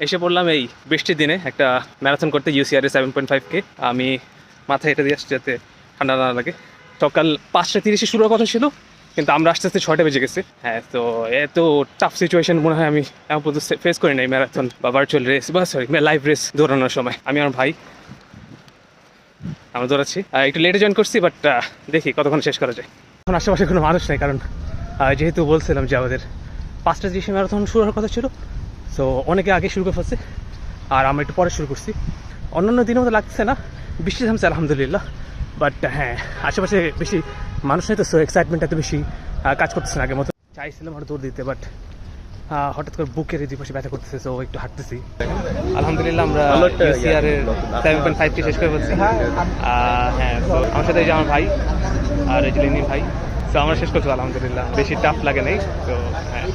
এসে পড়লাম এই বৃষ্টির দিনে একটা ম্যারাথন করতে ইউসিআর 7.5K। আমি মাথায় এটা দিয়ে আসছি যাতে ঠান্ডা না লাগে। সকাল 5:30 শুরু হওয়ার কথা ছিল, কিন্তু আমরা আস্তে আস্তে 6টা বেজে গেছে। হ্যাঁ, তো এত টাফ সিচুয়েশন মনে হয় আমি এমন পর্যন্ত ফেস করি নাই ম্যারাথন বা ভার্চুয়াল রেস বা সরি লাইভ রেস দৌড়ানোর সময়। আমি আমার ভাই আমরা দৌড়াচ্ছি, একটু লেটে জয়েন করছি, বাট দেখি কতক্ষণ শেষ করা যায়। এখন আশেপাশে কোনো মানুষ নেই, কারণ যেহেতু বলছিলাম যে আমাদের 5:30 ম্যারাথন শুরু হওয়ার কথা ছিল, সো অনেকে আগে শুরু করে ফেলছে আর আমরা একটু পরে শুরু করছি। অন্যান্য দিনের মতো লাগছে না, বৃষ্টি থামছে আলহামদুলিল্লাহ, বাট হ্যাঁ আশেপাশে বেশি মানুষ নেই, তো সো এক্সাইটমেন্ট এত বেশি কাজ করতেছে না আগের মতো। চাইছিলাম আরও দৌড় দিতে, বাট হঠাৎ করে বুকের এই দুই পাশে ব্যথা করতেছে, সো একটু হাঁটতেছি। আলহামদুলিল্লাহ আমরা ইউসিআর এর 7.5K শেষ করে ফেলছি। হ্যাঁ, তো আমার সাথে এই যে আমার ভাই আর এই যে লিনি ভাই, তো আমরা শেষ করছি আলহামদুলিল্লাহ, বেশি টাফ লাগে নাই। তো হ্যাঁ